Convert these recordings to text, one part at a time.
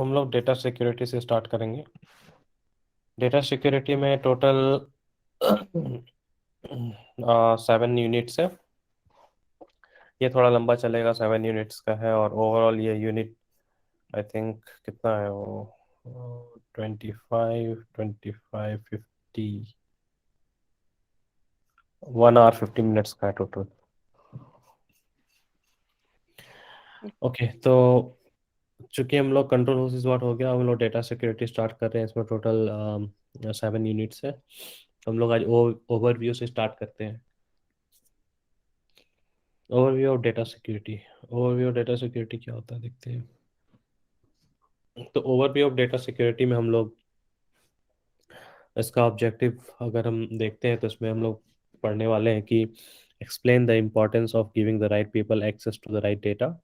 हम लोग data security से स्टार्ट करेंगे। डेटा सिक्योरिटी में टोटल 7 यूनिट्स है। ये थोड़ा लंबा चलेगा, 7 यूनिट्स का है, और ओवरऑल ये यूनिट आई थिंक कितना है वो, 25 25 50, 1 आवर 50 मिनट्स का है टोटल। ओके, तो चूंकि हम लोग कंट्रोल हाउस वर्ड हो गया, हम लोग डेटा सिक्योरिटी स्टार्ट कर रहे हैं। इसमें टोटल 7 यूनिट्स है। हम लोग आज ओवरव्यू से स्टार्ट करते हैं। Overview of data security. Overview of data security क्या होता है, देखते हैं। तो ओवरव्यू ऑफ डेटा सिक्योरिटी में हम लोग इसका ऑब्जेक्टिव अगर हम देखते हैं तो इसमें हम लोग पढ़ने वाले हैं कि explain the importance of giving the right people access to the right data,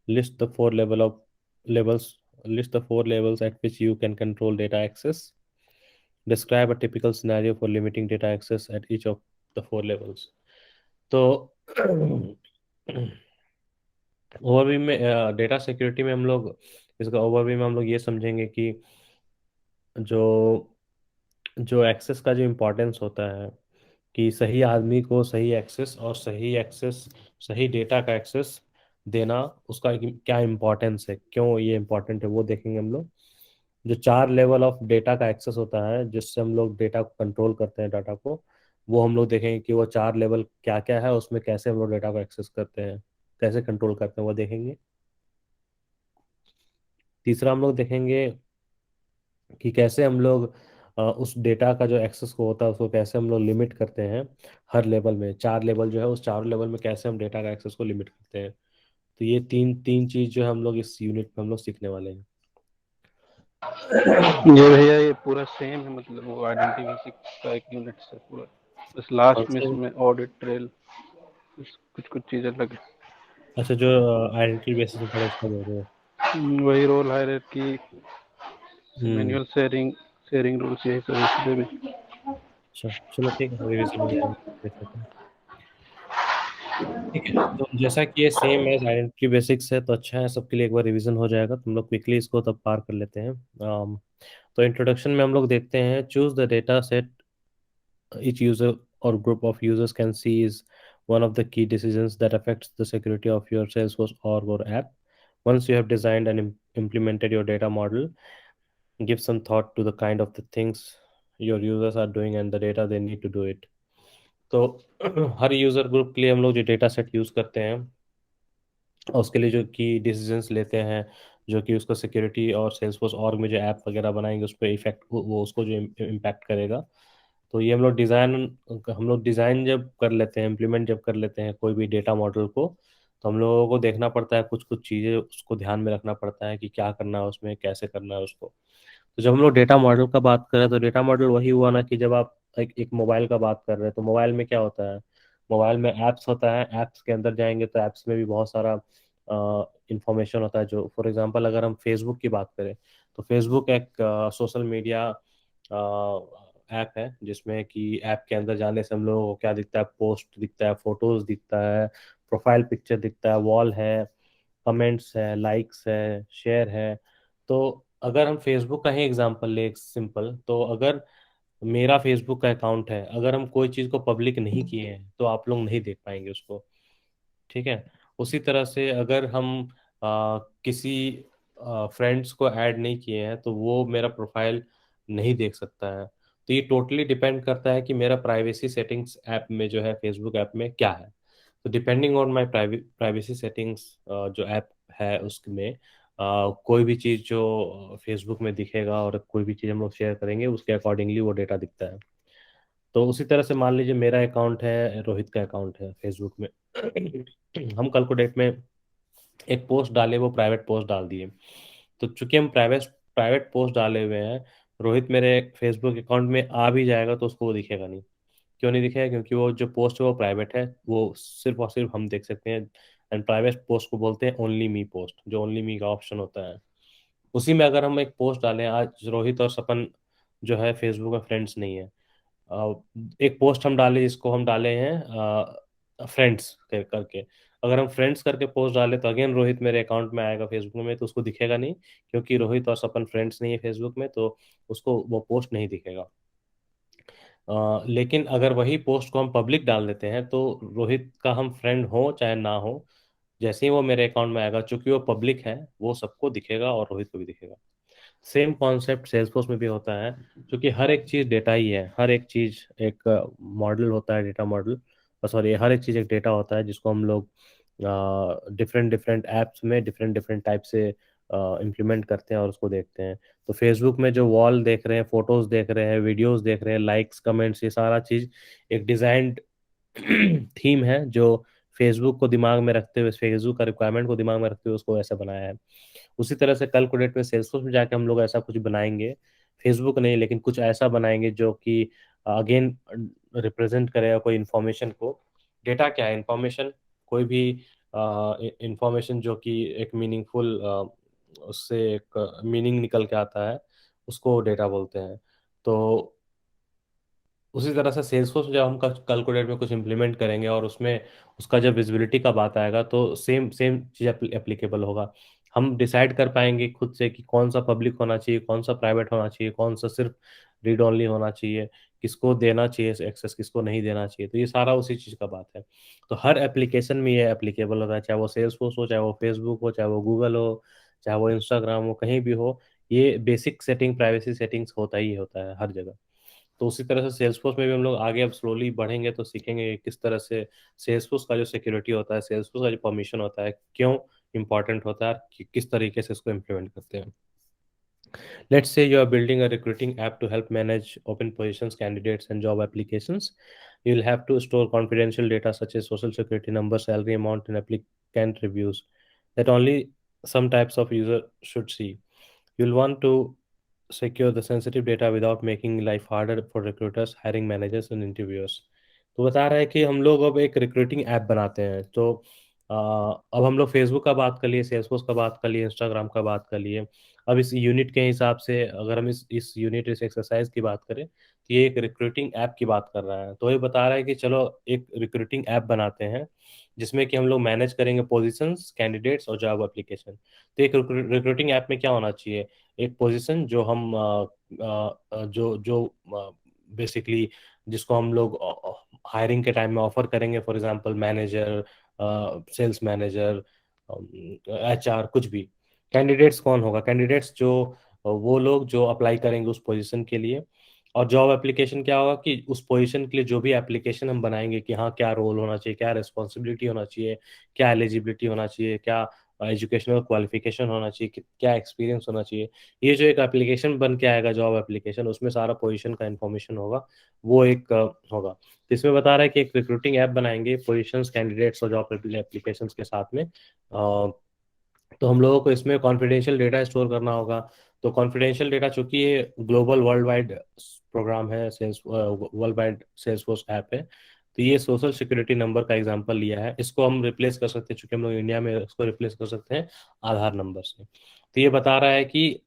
list the four level of levels list the 4 levels at which you can control data access, describe a typical scenario for limiting data access at each of the 4 levels। तो overview में data security में हम लोग इसका overview में हम लोग ये समझेंगे कि जो जो एक्सेस का जो इम्पोर्टेंस होता है, कि सही आदमी को सही एक्सेस और सही डेटा का एक्सेस देना, उसका क्या इम्पोर्टेंस है, क्यों ये इम्पोर्टेंट है, वो देखेंगे हम लोग। जो 4 लेवल ऑफ डेटा का एक्सेस होता है जिससे हम लोग डेटा को कंट्रोल करते हैं, डाटा को, वो हम लोग देखेंगे कि वो 4 लेवल क्या क्या है, उसमें कैसे हम लोग डेटा को एक्सेस करते हैं, कैसे कंट्रोल करते हैं, वो देखेंगे। तीसरा हम लोग देखेंगे कि कैसे हम लोग उस डेटा का जो एक्सेस को होता है उसको कैसे हम लोग लिमिट करते हैं। हर लेवल में 4 लेवल जो है, उस 4 लेवल में कैसे हम डेटा का एक्सेस को लिमिट करते हैं। तो ये तीन तीन चीज जो है हम लोग इस यूनिट में हम लोग सीखने वाले हैं। ये भैया ये पूरा सेम है, मतलब वो आइडेंटिटी बेसिक का एक यूनिट से पूरा, बस कौन लास्ट में से? इसमें ऑडिट ट्रेल कुछ कुछ चीजें लगे। अच्छा, जो आइडेंटिटी बेसिस में पढ़े उसका बोल रहे हो। वही रोल हायरार्की, हम्म। मैनुअल शेयरिंग, शेयरिंग रूल्स, यही सब इसमें भी। अच्छा, चलो ठीक है, रिवीजन हो जाएगा, देख लेते हैं। ठीक है, तो जैसा कि ये सेम एज आइडेंटिटी बेसिक्स है तो अच्छा है, सबके लिए एक बार रिवीजन हो जाएगा, तुम लोग क्विकली इसको तब पार कर लेते हैं। तो इंट्रोडक्शन में हम लोग देखते हैं, choose the data set each user or group of users can see is one of the key decisions that affects the security of your Salesforce org or app. Once you have designed and implemented your data model, give some thought to the kind of the things your users are doing and the data they need to do it। तो हर user group के लिए हम लोग जो data set use करते हैं, और उसके लिए जो की डिसीजंस लेते हैं, जो कि उसका सिक्योरिटी और सेल्सफोर्स ऑर्ग में जो ऐप वगैरह बनाएंगे उस पर इफेक्ट, वो उसको जो इम्पैक्ट करेगा। तो ये हम लोग डिज़ाइन जब कर लेते हैं, इम्प्लीमेंट जब कर लेते हैं कोई भी डेटा मॉडल को, तो हम लोगों को देखना पड़ता है, कुछ कुछ चीज़ें उसको ध्यान में रखना पड़ता है कि क्या करना है उसमें, कैसे करना है उसको। तो जब हम लोग डेटा मॉडल का बात करें तो डेटा मॉडल वही हुआ ना, कि जब आप एक मोबाइल का बात कर रहे हैं तो मोबाइल में क्या होता है, मोबाइल में ऐप्स होता है, ऐप्स के अंदर जाएंगे तो ऐप्स में भी बहुत सारा इंफॉर्मेशन होता है। जो फॉर एग्जांपल अगर हम फेसबुक की बात करें, तो फेसबुक एक सोशल मीडिया ऐप है, जिसमें कि ऐप के अंदर जाने से हम लोगों को क्या दिखता है, पोस्ट दिखता है, फोटोज दिखता है, प्रोफाइल पिक्चर दिखता है, वॉल है, कमेंट्स है, लाइक्स है, शेयर है। तो अगर हम फेसबुक का ही एग्जांपल ले सिंपल, तो अगर मेरा फेसबुक का अकाउंट है, अगर हम कोई चीज़ को पब्लिक नहीं किए हैं तो आप लोग नहीं देख पाएंगे उसको। ठीक है। उसी तरह से अगर हम किसी फ्रेंड्स को ऐड नहीं किए हैं तो वो मेरा प्रोफाइल नहीं देख सकता है। तो ये टोटली डिपेंड करता है कि मेरा प्राइवेसी सेटिंग्स ऐप में जो है, फेसबुक ऐप में क्या है। तो depending on my privacy settings जो ऐप है उसमें कोई भी चीज़ जो फेसबुक में दिखेगा और कोई भी चीज़ हम लोग शेयर करेंगे उसके अकॉर्डिंगली वो डेटा दिखता है। तो उसी तरह से मान लीजिए मेरा अकाउंट है, रोहित का अकाउंट है फेसबुक में। हम कल को डेट में एक पोस्ट डाले, वो प्राइवेट पोस्ट डाल दिए, तो चूंकि हम प्राइवेट प्राइवेट पोस्ट डाले हुए हैं, रोहित मेरे फेसबुक अकाउंट में आ भी जाएगा तो उसको वो दिखेगा नहीं। क्यों नहीं दिखेगा? क्योंकि वो जो पोस्ट है वो प्राइवेट है, वो सिर्फ और सिर्फ हम देख सकते हैं। एंड प्राइवेट पोस्ट को बोलते हैं ओनली मी पोस्ट, जो ओनली मी का ऑप्शन होता है। उसी में अगर हम एक पोस्ट डालें, आज रोहित और सपन जो है फेसबुक में फ्रेंड्स नहीं है, एक पोस्ट हम डाले जिसको हम डाले हैं फ्रेंड्स करके, अगर हम फ्रेंड्स करके पोस्ट डालें तो अगेन रोहित मेरे अकाउंट में आएगा फेसबुक में, तो उसको दिखेगा नहीं, क्योंकि रोहित और सपन फ्रेंड्स नहीं है फेसबुक में, तो उसको वो पोस्ट नहीं दिखेगा। लेकिन अगर वही पोस्ट को हम पब्लिक डाल देते हैं तो रोहित का हम फ्रेंड हो चाहे ना हो, जैसे ही वो मेरे अकाउंट में आएगा, चूंकि वो पब्लिक है, वो सबको दिखेगा और रोहित को भी दिखेगा। सेम कॉन्सेप्ट सेल्सफोर्स में भी होता है, क्योंकि हर एक चीज़ डेटा ही है, हर एक चीज़ एक मॉडल होता है, डेटा मॉडल, सॉरी, हर एक चीज़ एक डेटा होता है जिसको हम लोग डिफरेंट डिफरेंट एप्स में डिफरेंट डिफरेंट टाइप से इम्प्लीमेंट करते हैं और उसको देखते हैं। तो फेसबुक में जो वॉल देख रहे हैं, फोटोज देख रहे हैं, वीडियोस देख रहे हैं, लाइक्स कमेंट्स, ये सारा चीज़ एक डिजाइंड थीम है जो फेसबुक को दिमाग में रखते हुए, फेसबुक का रिक्वायरमेंट को दिमाग में रखते हुए उसको ऐसा बनाया है। उसी तरह से कल को डेट में सेल्सफोर्स में जाके हम लोग ऐसा कुछ बनाएंगे, फेसबुक नहीं लेकिन कुछ ऐसा बनाएंगे जो कि अगेन रिप्रेजेंट करेगा कोई इन्फॉर्मेशन को। डेटा क्या है? इन्फॉर्मेशन, कोई भी इंफॉर्मेशन जो कि एक मीनिंगफुल, उससे एक मीनिंग निकल के आता है, उसको डेटा बोलते हैं। तो उसी तरह से सेल्सफोर्स जब हम कैलकुलेट में कुछ इंप्लीमेंट करेंगे और उसमें उसका जब विजिबिलिटी का बात आएगा तो सेम सेम चीज़ एप्लीकेबल होगा। हम डिसाइड कर पाएंगे खुद से कि कौन सा पब्लिक होना चाहिए, कौन सा प्राइवेट होना चाहिए, कौन सा सिर्फ रीड ओनली होना चाहिए, किसको देना चाहिए एक्सेस, किसको नहीं देना चाहिए। तो ये सारा उसी चीज़ का बात है। तो हर एप्लीकेशन में ये एप्लीकेबल होता है, चाहे वो सेल्सफोर्स हो, चाहे वो फेसबुक हो, चाहे वो गूगल हो, चाहे वो इंस्टाग्राम हो, कहीं भी हो। ये बेसिक सेटिंग, प्राइवेसी सेटिंग्स होता ही होता है हर जगह। तो उसी तरह से सेल्सफोर्स में भी हम लोग आगे अब स्लोली बढ़ेंगे तो सीखेंगे कि किस तरह से सेल्सफोर्स का जो सिक्योरिटी होता है, सेल्सफोर्स का जो परमिशन होता है, क्यों इंपॉर्टेंट होता है, किस तरीके से इसको इम्प्लीमेंट करते हैं। Let's say you are building a recruiting app to help manage open positions, candidates, and job applications. You'll have to store confidential data such as social security number, salary amount, and applicant reviews that only some types of user should see. You'll want to secure the sensitive data without making life harder for recruiters, hiring managers, and interviewers. तो बता रहा है कि हम लोग अब एक recruiting app बनाते हैं। तो अब हम लोग फेसबुक का बात कर लिए, सेल्सफोर्स का बात कर लिए, इंस्टाग्राम का बात कर लिए। अब इस यूनिट के हिसाब से अगर हम इस यूनिट, इस एक्सरसाइज की बात करें, तो ये एक रिक्रूटिंग ऐप की बात कर रहा है। तो ये बता रहा है कि चलो एक रिक्रूटिंग ऐप बनाते हैं जिसमें कि हम लोग मैनेज करेंगे पोजीशंस, कैंडिडेट्स और जॉब एप्लीकेशन। तो एक रिक्रूटिंग ऐप में क्या होना चाहिए? एक पोजीशन जो हम जो जो बेसिकली जिसको हम लोग हायरिंग के टाइम में ऑफर करेंगे, for example manager, sales manager, HR, कुछ भी। कैंडिडेट्स कौन होगा? कैंडिडेट्स जो वो लोग जो अप्लाई करेंगे उस पोजीशन के लिए। और जॉब एप्लीकेशन क्या होगा कि उस पोजीशन के लिए जो भी एप्लीकेशन हम बनाएंगे कि हाँ क्या रोल होना चाहिए, क्या रिस्पॉन्सिबिलिटी होना चाहिए, क्या एलिजिबिलिटी होना चाहिए, क्या एजुकेशनल क्वालिफिकेशन होना चाहिए, क्या एक्सपीरियंस होना चाहिए, ये जो एक एप्लीकेशन बन के आएगा जॉब एप्लीकेशन, उसमें सारा पोजीशन का इन्फॉर्मेशन होगा। वो एक होगा। तो इसमें बता रहा है कि एक रिक्रूटिंग ऐप बनाएंगे पोजीशंस, कैंडिडेट्स और जॉब एप्लीकेशंस के साथ में। तो हम लोगों को इसमें कॉन्फिडेंशियल डेटा स्टोर करना होगा। तो कॉन्फिडेंशियल डेटा, चूंकि ये ग्लोबल वर्ल्ड वाइड प्रोग्राम है, sales world wide Salesforce app है, तो ये सोशल सिक्योरिटी नंबर का एग्जांपल लिया है। इसको हम रिप्लेस कर सकते हैं, चूंकि हम लोग इंडिया में, इसको रिप्लेस कर सकते हैं आधार नंबर से। तो ये बता रहा है कि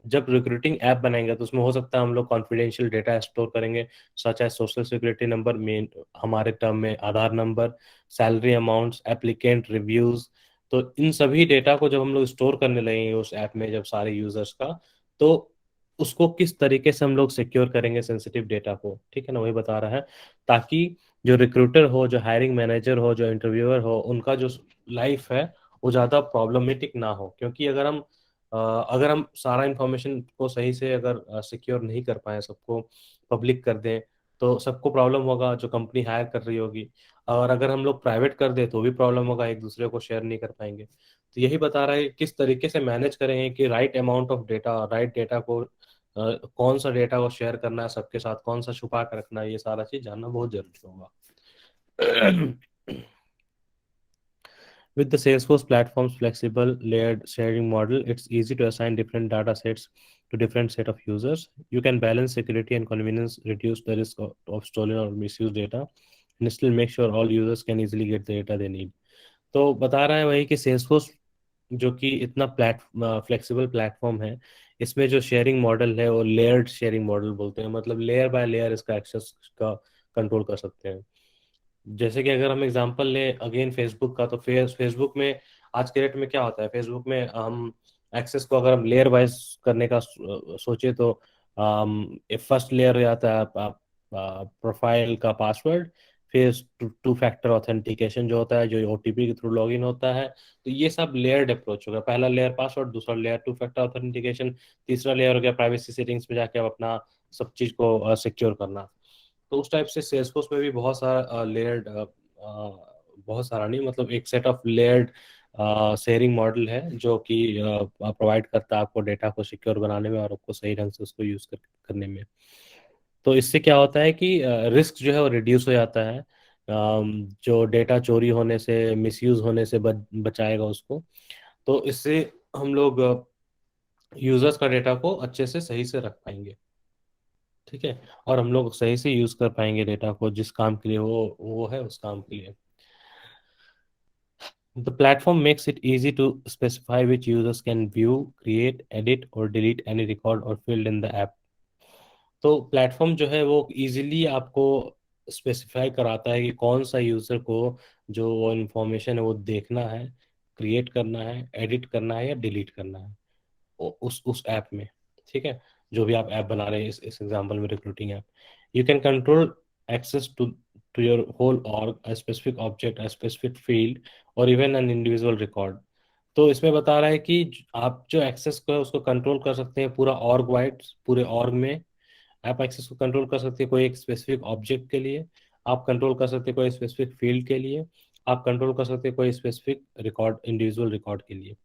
जब रिक्रूटिंग ऐप बनाएंगे तो उसमें हो सकता है हम लोग कॉन्फिडेंशियल डेटा स्टोर करेंगे, such as social security number, मेन हमारे टर्म में Aadhaar number, salary amounts, applicant reviews. तो इन सभी डेटा को जब हम लोग स्टोर करने लगेंगे उस ऐप में, जब सारे यूजर्स का, तो उसको किस तरीके से हम लोग सिक्योर करेंगे सेंसिटिव डेटा को, ठीक है ना, वही बता रहा है। ताकि जो रिक्रूटर हो, जो हायरिंग मैनेजर हो, जो इंटरव्यूअर हो, उनका जो लाइफ है वो ज़्यादा प्रॉब्लमेटिक ना हो। क्योंकि अगर हम सारा इंफॉर्मेशन को सही से अगर सिक्योर नहीं कर पाए, सबको पब्लिक कर दें, तो सबको प्रॉब्लम होगा जो कंपनी हायर कर रही होगी। और अगर हम लोग प्राइवेट कर दे तो भी प्रॉब्लम होगा, एक दूसरे को शेयर नहीं कर पाएंगे। तो यही बता रहा है कि किस तरीके से मैनेज करेंगे कि right amount of data, right data को कौन सा डेटा को शेयर करना है सबके साथ, कौन सा छुपा कर रखना है, ये सारा चीज जानना बहुत जरूरी होगा। With the Salesforce platform's flexible layered sharing model, it's easy to assign different data sets to different set of users. You can balance security and convenience, reduce the risk of stolen or misused data, and still make sure all users can easily get the data they need. तो बता रहा है वही कि Salesforce जो कि इतना flexible platform है, इसमें जो शेयरिंग मॉडल है वो लेयर्ड शेयरिंग मॉडल बोलते हैं, मतलब लेयर बाय लेयर इसका एक्सेस का कंट्रोल कर सकते हैं। जैसे कि अगर हम एग्जांपल लें अगेन फेसबुक का, तो फेसबुक में आज के डेट में क्या होता है, फेसबुक में हम एक्सेस को अगर हम लेयर वाइज करने का सोचे तो फर्स्ट लेयर हो जाता है प्रोफाइल का पासवर्ड, फिर टू फैक्टर ऑथेंटिकेशन जो होता है, जो ओटीपी के थ्रू लॉगिन होता है। तो ये सब लेयर्ड अप्रोच होगा, पहला लेयर पासवर्ड, दूसरा लेयर टू फैक्टर ऑथेंटिकेशन, तीसरा लेयर हो गया प्राइवेसी सेटिंग्स में जाके आप अपना सब चीज को सिक्योर करना। तो उस टाइप से सेल्सफोर्स में भी बहुत सारा लेयर्ड, बहुत सारा नहीं मतलब एक set of layered sharing model है जो कि प्रोवाइड करता है आपको डेटा को सिक्योर बनाने में और आपको सही ढंग से उसको यूज करने में। तो इससे क्या होता है कि रिस्क जो है वो रिड्यूस हो जाता है। जो डेटा चोरी होने से, मिसयूज होने से बचाएगा उसको। तो इससे हम लोग यूजर्स का डेटा को अच्छे से सही से रख पाएंगे। ठीक है। और हम लोग सही से यूज कर पाएंगे डेटा को, जिस काम के लिए वो है उस काम के लिए। The platform makes it easy to specify which users can view, create, edit or delete any record or field in the app. तो प्लेटफॉर्म जो है वो इजीली आपको स्पेसिफाई कराता है कि कौन सा यूजर को जो इंफॉर्मेशन है वो देखना है, क्रिएट करना है, एडिट करना है या डिलीट करना है उस ऐप में। ठीक है। जो भी आप ऐप बना रहे हैं, इस एग्जांपल में recruiting app, you can control access to your whole org, a specific object, a specific field और इवन एन इंडिविजुअल रिकॉर्ड। तो इसमें बता रहा है कि आप जो एक्सेस को है उसको कंट्रोल कर सकते हैं पूरा ऑर्ग वाइड, पूरे ऑर्ग में। आप एक्सेस को कंट्रोल कर सकते हैं कोई एक स्पेसिफिक ऑब्जेक्ट के लिए, आप कंट्रोल कर सकते हैं कोई स्पेसिफिक फील्ड के लिए, आप कंट्रोल कर सकते हैं कोई स्पेसिफिक रिकॉर्ड, इंडिविजुअल रिकॉर्ड के लिए।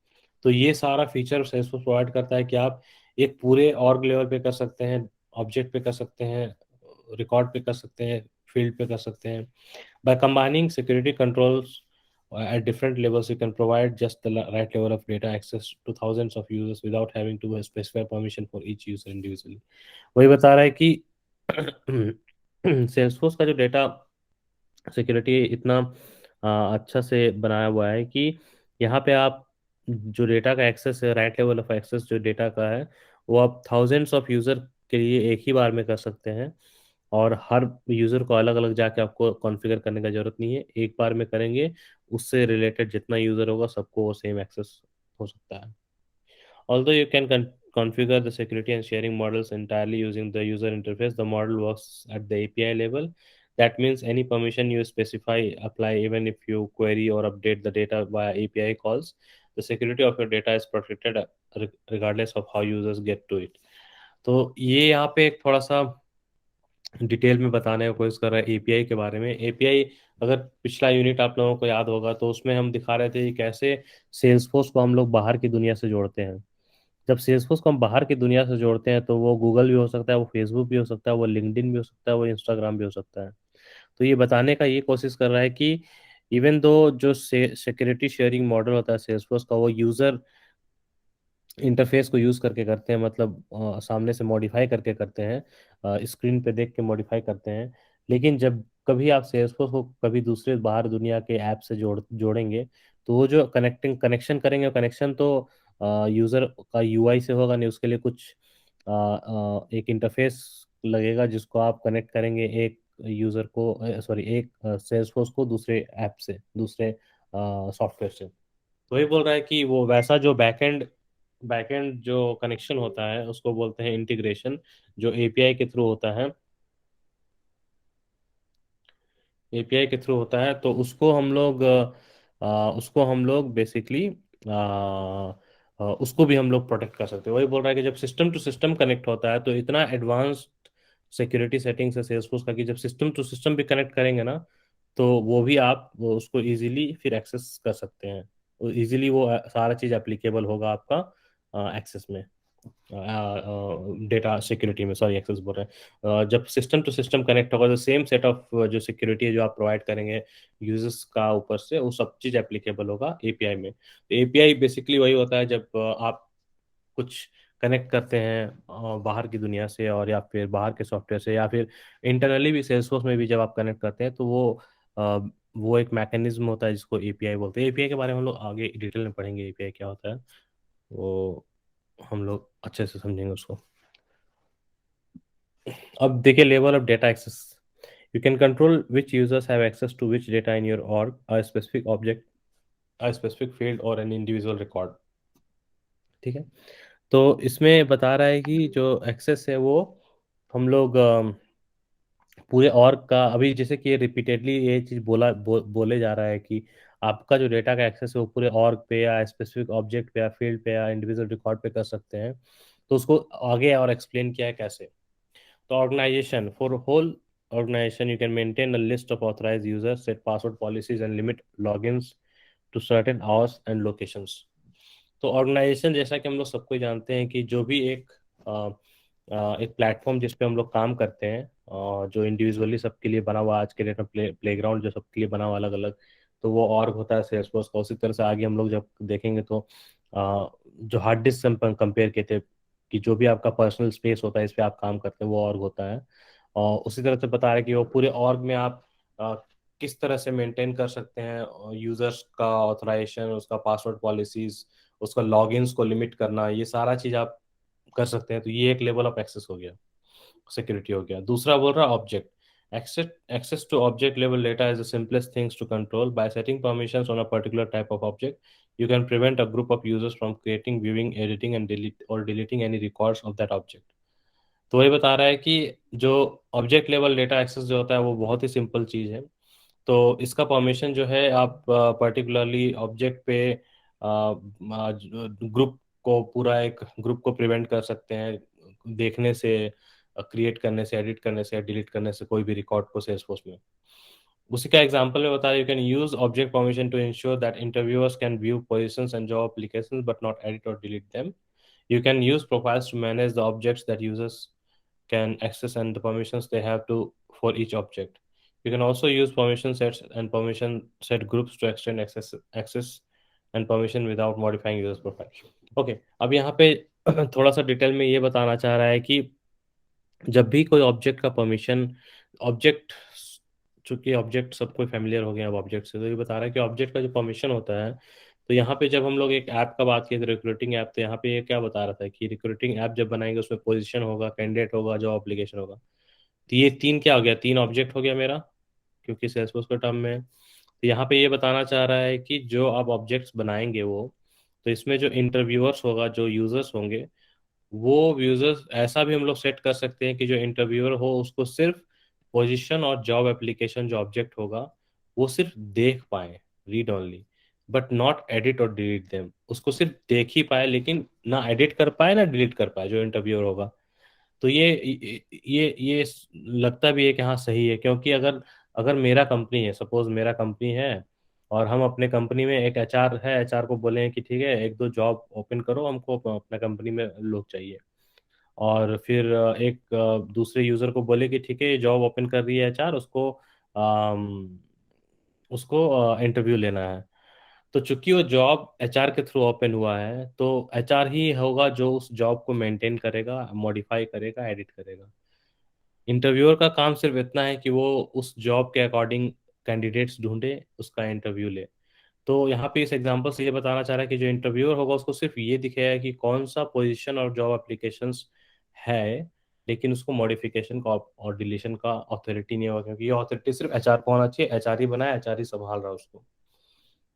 तो ये सारा फीचर सेल्सफोर्स प्रोवाइड करता है कि आप एक पूरे ऑर्ग लेवल पे कर सकते हैं, ऑब्जेक्ट पे कर सकते हैं, रिकॉर्ड पे कर सकते हैं, फील्ड पे कर सकते हैं। By combining security controls at different levels, you can provide just the right level of data access to thousands of users without having to specify permission for each user individually. वही बता रहा है कि Salesforce का जो data security इतना अच्छा से बनाया हुआ है कि यहाँ पे आप जो डेटा का एक्सेस है, राइट लेवल ऑफ एक्सेस जो डेटा का है, वो आप थाउजेंड्स ऑफ यूज़र के लिए एक ही बार में कर सकते हैं। और हर यूज़र को अलग अलग जाके आपको कॉन्फ़िगर करने का ज़रूरत नहीं है, एक बार में करेंगे, उससे रिलेटेड जितना यूज़र होगा सबको वो सेम एक्सेस हो सकता है। Although you can configure the security and sharing models entirely using the user interface, the model works at the API level. That means any permission you specify apply even if you query or update the data via API calls. The security of your data is protected regardless of how users get to it. तो ये यहाँ पे एक थोड़ा सा detail में बताने की कोशिश कर रहा है एपीआई के बारे में। एपीआई, अगर पिछला यूनिट आप लोगों को याद होगा तो उसमें हम दिखा रहे थे कि कैसे सेल्सफोर्स को हम लोग बाहर की दुनिया से जोड़ते हैं। जब सेल्सफोर्स को हम बाहर की दुनिया से जोड़ते हैं तो वो गूगल भी हो सकता है, वो फेसबुक भी हो सकता है, वो लिंक्डइन भी हो सकता है, वो इंस्टाग्राम भी हो सकता है। तो ये बताने का ये कोशिश कर रहा है कि इवन दो जो सिक्योरिटी शेयरिंग मॉडल होता है सेल्सफोर्स का, वो यूजर इंटरफेस को यूज करके करते हैं, मतलब सामने से मॉडिफाई करके करते हैं, स्क्रीन पे देख के मॉडिफाई करते हैं। लेकिन जब कभी आप सेल्सफोर्स को कभी दूसरे बाहर दुनिया के ऐप से जोड़ेंगे, तो वो जो कनेक्शन करेंगे, कनेक्शन तो यूजर का यूआई से होगा नहीं, उसके लिए कुछ एक इंटरफेस लगेगा जिसको आप कनेक्ट करेंगे एक यूजर को, सॉरी एक सेल्सफोर्स को दूसरे ऐप से, दूसरे सॉफ्टवेयर से। तो वही बोल रहा है कि वो वैसा जो बैकएंड जो कनेक्शन होता है उसको बोलते हैं इंटीग्रेशन, जो एपीआई के थ्रू होता है। एपीआई के थ्रू होता है तो उसको हम लोग बेसिकली उसको भी हम लोग प्रोटेक्ट कर सकते हैं। वही बोल रहा है कि जब सिस्टम टू सिस्टम कनेक्ट होता है तो इतना एडवांस्ड सिक्योरिटी सेटिंग्स है सेल्सफोर्स का कि जब सिस्टम टू सिस्टम भी कनेक्ट करेंगे ना, तो वो उसको इजीली फिर एक्सेस कर सकते हैं। इजीली वो सारा चीज़ एप्लीकेबल होगा आपका एक्सेस में, डेटा सिक्योरिटी में, सॉरी एक्सेस बोल रहे हैं। जब सिस्टम टू सिस्टम कनेक्ट होगा तो सेम सेट ऑफ जो सिक्योरिटी है जो आप प्रोवाइड करेंगे यूजर्स का ऊपर से, वो सब चीज़ एप्लीकेबल होगा एपीआई में। तो एपीआई बेसिकली वही होता है जब आप कुछ कनेक्ट करते हैं बाहर की दुनिया से, और या फिर बाहर के सॉफ्टवेयर से, या फिर इंटरनली भी सेल्सफोर्स में भी जब आप कनेक्ट करते हैं तो अ, वो एक मैकेनिज्म होता है जिसको एपीआई बोलते हैं। एपीआई के बारे में हम लोग आगे डिटेल में पढ़ेंगे, एपीआई क्या होता है वो हम लोग अच्छे से समझेंगे उसको। अब देखिए level of data access. You can control which users have access to which data in your org, a specific object, a specific field or an individual record. ठीक है। तो इसमें बता रहा है कि जो एक्सेस है वो हम लोग पूरे ऑर्ग का, अभी जैसे कि ये रिपीटेडली ये चीज़ बोले जा रहा है कि आपका जो डेटा का एक्सेस है वो पूरे ऑर्ग पे या स्पेसिफिक ऑब्जेक्ट पे या फील्ड पे या इंडिविजुअल रिकॉर्ड पे कर सकते हैं। तो उसको आगे और एक्सप्लेन किया है कैसे। तो organization, for whole organization you can maintain a list of authorized users, set password policies and limit logins to certain hours and locations. तो ऑर्गेनाइजेशन जैसा कि हम लोग सबको जानते हैं कि जो भी एक प्लेटफॉर्म जिस पे हम लोग काम करते हैं, जो इंडिविजुअली सबके लिए बना हुआ, आज के डेट में प्लेग्राउंड जो सबके लिए बना हुआ अलग अलग, तो वो ऑर्ग होता है सेल्सफोर्स का। उसी तरह से आगे हम लोग जब देखेंगे तो जो हार्ड डिस्क से हम कंपेयर किए थे कि जो भी आपका पर्सनल स्पेस होता है इस पे आप काम करते हैं वो ऑर्ग होता है। और उसी तरह से बता रहे हैं कि वो पूरे ऑर्ग में आप अ, किस तरह से मेंटेन कर सकते हैं यूजर्स का ऑथराइजेशन, उसका पासवर्ड पॉलिसीज, उसका लॉगिन्स को लिमिट करना, ये सारा चीज आप कर सकते हैं। तो ये एक लेवल ऑफ एक्सेस हो गया, सिक्योरिटी हो गया। दूसरा बोल रहा object access. Access to object level data is the simplest things to control by setting permissions on a particular type of object. You can prevent a group of users from creating, viewing, editing and delete or deleting any records of that object. तो वही बता रहा है कि जो object level data access जो होता है वो बहुत ही सिंपल चीज़ है। तो इसका परमिशन जो है आप पर्टिकुलरली ऑब्जेक्ट पे ग्रुप को, पूरा एक ग्रुप को प्रिवेंट कर सकते हैं देखने से, क्रिएट करने से, एडिट करने से, डिलीट करने से कोई भी रिकॉर्ड को सेल्सफोर्स में। उसी का एग्जांपल में बता रहा है, you can use object permission to ensure that interviewers can view positions and job applications but not edit or delete them. You can use profiles to manage the objects that users can access and the permissions they have to for each object. You can also use permission sets and permission set groups to extend access and permission without modifying user's profile. Okay, अब यहाँ पे थोड़ा सा detail में ये बताना चाह रहा है कि जब भी कोई ऑब्जेक्ट का परमिशन, ऑब्जेक्ट, चूंकि ऑब्जेक्ट सबको फेमिलियर हो गया अब ऑब्जेक्ट से, तो ये बता रहा है कि ऑब्जेक्ट का जो परमिशन होता है, तो यहाँ पे जब हम लोग एक ऐप का बात किए थे, रिक्रूटिंग ऐप, तो यहाँ पे ये क्या बता रहा था कि रिक्रूटिंग ऐप जब बनाएंगे उसमें पोजीशन होगा, कैंडिडेट होगा, जॉब एप्लीकेशन होगा। तो ये तीन क्या हो गया, तीन ऑब्जेक्ट हो गया मेरा, क्योंकि सेल्सफोर्स के टर्म में है। तो यहाँ पे ये बताना चाह रहा है कि जो आप ऑब्जेक्ट्स बनाएंगे वो, तो इसमें जो इंटरव्यूअर्स होगा, जो यूजर्स होंगे, वो यूजर्स ऐसा भी हम लोग सेट कर सकते हैं कि जो इंटरव्यूअर हो उसको सिर्फ पोजीशन और जॉब एप्लीकेशन जो ऑब्जेक्ट होगा वो सिर्फ देख पाए, read only, but not edit or delete them. उसको सिर्फ देख ही पाए लेकिन ना एडिट कर पाए ना डिलीट कर पाए जो इंटरव्यूअर होगा। तो ये लगता भी है कि हाँ सही है, क्योंकि अगर अगर मेरा कंपनी है, सपोज मेरा कंपनी है, और हम अपने कंपनी में एक एचआर है, एचआर को बोले कि ठीक है एक दो जॉब ओपन करो, हमको अपना कंपनी में लोग चाहिए। और फिर एक दूसरे यूजर को बोले कि ठीक है ये जॉब ओपन कर रही है एचआर, उसको उसको इंटरव्यू लेना है। तो चूंकि वो जॉब एचआर के थ्रू ओपन हुआ है, तो एचआर ही होगा जो उस जॉब को मेंटेन करेगा, मॉडिफाई करेगा, एडिट करेगा। इंटरव्यूअर का काम सिर्फ इतना है कि वो उस जॉब के अकॉर्डिंग कैंडिडेट्स ढूंढे, उसका इंटरव्यू ले। तो यहाँ पे इस एग्जांपल से ये बताना चाह रहा है कि जो इंटरव्यूअर होगा उसको सिर्फ ये दिखेगा कि कौन सा पोजीशन और जॉब एप्लीकेशंस है, लेकिन उसको मॉडिफिकेशन का और डिलीशन का अथॉरिटी नहीं होगा, क्योंकि ये अथॉरिटी सिर्फ एचआर को होना चाहिए, एचआर ही बनाया, एचआर ही संभाल रहा है उसको।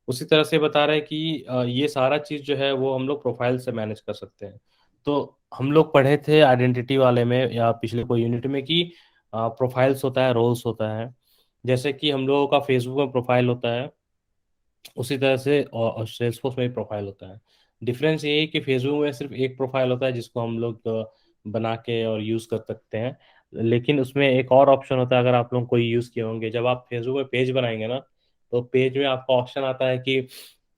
उसी तरह से बता रहे हैं कि ये सारा चीज जो है वो हम लोग प्रोफाइल से मैनेज कर सकते हैं। तो हम लोग पढ़े थे आइडेंटिटी वाले में या पिछले कोई यूनिट में कि प्रोफाइल्स होता है, रोल्स होता है। जैसे कि हम लोगों का फेसबुक में प्रोफाइल होता है, उसी तरह से और सेल्सफोर्स में भी प्रोफाइल होता है। डिफरेंस ये है कि फेसबुक में सिर्फ एक प्रोफाइल होता है जिसको हम लोग बना के और यूज कर सकते हैं, लेकिन उसमें एक और ऑप्शन होता है, अगर आप लोग कोई यूज किए होंगे, जब आप फेसबुक में पेज बनाएंगे ना, तो पेज में आपका ऑप्शन आता है कि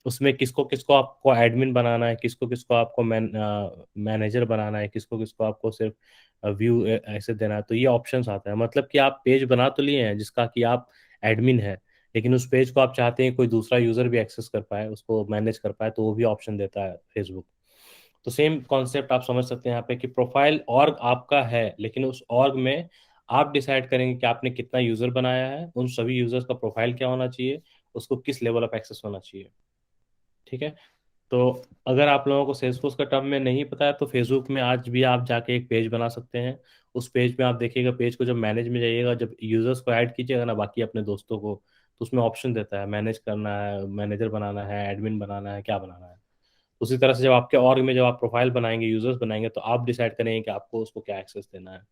उसमें किसको किसको आपको एडमिन बनाना है, किसको किसको आपको मैनेजर बनाना है, किसको किसको आपको सिर्फ व्यू ऐसे देना है। तो ये ऑप्शंस आता है, मतलब कि आप पेज बना तो लिए हैं जिसका कि आप एडमिन है, लेकिन उस पेज को आप चाहते हैं कोई दूसरा यूजर भी एक्सेस कर पाए, उसको मैनेज कर पाए, तो वो भी ऑप्शन देता है फेसबुक। तो सेम कॉन्सेप्ट आप समझ सकते हैं यहाँ पे कि प्रोफाइल ऑर्ग आपका है, लेकिन उस ऑर्ग में आप डिसाइड करेंगे कि आपने कितना यूजर बनाया है, उन सभी यूजर्स का प्रोफाइल क्या होना चाहिए, उसको किस लेवल ऑफ एक्सेस होना चाहिए। ठीक है। तो अगर आप लोगों को सेल्सफोर्स का टर्म में नहीं पता है तो फेसबुक में आज भी आप जाके एक पेज बना सकते हैं। उस पेज पे आप देखिएगा, पेज को जब मैनेज में जाइएगा, जब यूजर्स को ऐड कीजिएगा ना बाकी अपने दोस्तों को, तो उसमें ऑप्शन देता है मैनेज करना है, मैनेजर बनाना है, एडमिन बनाना है, क्या बनाना है। उसी तरह से जब आपके ऑर्ग में जब आप प्रोफाइल बनाएंगे, यूजर्स बनाएंगे, तो आप डिसाइड करेंगे कि आपको उसको क्या एक्सेस देना है।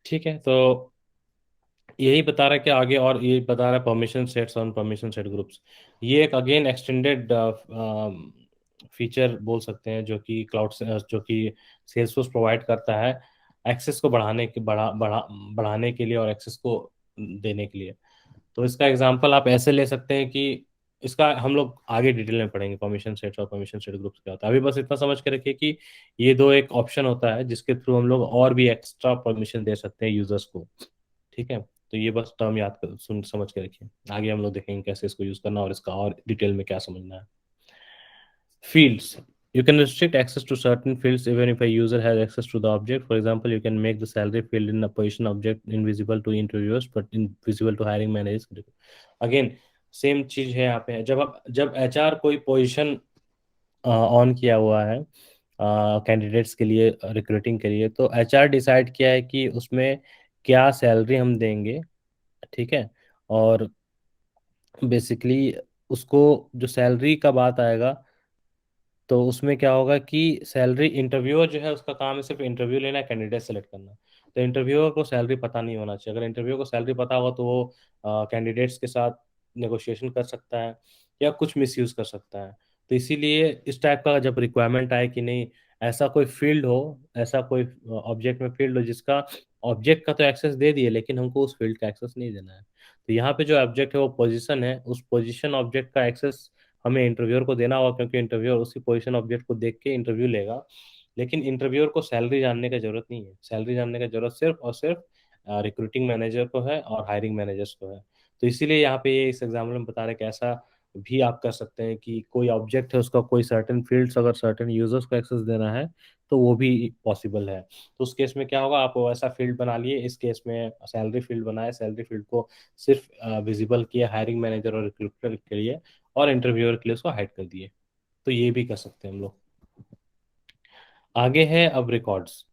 ठीक है, तो यही बता रहा है कि आगे, और ये बता रहा है परमिशन सेट्स और परमिशन सेट ग्रुप्स। ये एक अगेन एक्सटेंडेड फीचर बोल सकते हैं जो कि जो कि सेल्सफोर्स प्रोवाइड करता है एक्सेस को बढ़ाने के लिए और एक्सेस को देने के लिए। तो इसका एग्जांपल आप ऐसे ले सकते हैं कि इसका हम लोग आगे डिटेल में पढ़ेंगे परमिशन सेट्स और परमिशन सेट ग्रुप्स क्या होता है। अभी बस इतना समझ के रखिए कि ये दो एक ऑप्शन होता है जिसके थ्रू हम लोग और भी एक्स्ट्रा परमिशन दे सकते हैं यूजर्स को। ठीक है, तो ये बस टर्म याद कर, सुन समझ के रखिए। आगे हम लोग देखेंगे कैसे इसको यूज करना और इसका और डिटेल में क्या समझना है। Fields. You can restrict access to certain fields even if a user has access to the object. For example, you can make the salary field in a position object invisible to interviewers but invisible to hiring managers. Again, same चीज है यहाँ पे। जब HR कोई position on किया हुआ है candidates के लिए, रिक्रूटिंग के लिए, तो एचआर डिसाइड किया है कि उसमें क्या सैलरी हम देंगे। ठीक है, और बेसिकली उसको जो सैलरी का बात आएगा तो उसमें क्या होगा कि सैलरी, इंटरव्यूअर जो है उसका काम है सिर्फ इंटरव्यू लेना, कैंडिडेट सेलेक्ट करना। तो इंटरव्यूअर को सैलरी पता नहीं होना चाहिए। अगर इंटरव्यूअर को सैलरी पता होगा तो वो कैंडिडेट्स के साथ नेगोशिएशन कर सकता है या कुछ मिसयूज कर सकता है। तो इसीलिए इस टाइप का जब रिक्वायरमेंट आए कि नहीं, ऐसा कोई फील्ड हो, ऐसा कोई ऑब्जेक्ट में फील्ड हो जिसका ऑब्जेक्ट का तो एक्सेस दे दिए लेकिन हमको उस फील्ड का एक्सेस नहीं देना है, तो यहाँ पे जो ऑब्जेक्ट है वो पोजीशन है, उस पोजीशन ऑब्जेक्ट का एक्सेस हमें इंटरव्यूअर को देना होगा, क्योंकि इंटरव्यूअर उसी पोजीशन ऑब्जेक्ट को देख के इंटरव्यू लेगा। लेकिन इंटरव्यूअर को सैलरी जानने की जरूरत नहीं है। सैलरी जानने की जरूरत सिर्फ और सिर्फ रिक्रूटिंग मैनेजर को है और हायरिंग मैनेजर्स को है। तो इसीलिए यहाँ पे ये इस एग्जाम्पल में बता रहे हैं कि ऐसा भी आप कर सकते हैं कि कोई ऑब्जेक्ट है उसका कोई सर्टेन फील्ड्स अगर सर्टेन यूजर्स को एक्सेस देना है तो वो भी पॉसिबल है। तो उस केस में क्या होगा, आप वैसा फील्ड बना लिए, इस केस में सैलरी फील्ड बनाए, सैलरी फील्ड को सिर्फ विजिबल किए हायरिंग मैनेजर और रिक्रूटर के लिए, और इंटरव्यूअर के लिए उसको हाइड कर दिए। तो ये भी कर सकते हैं हम लोग। आगे है अब रिकॉर्ड्स।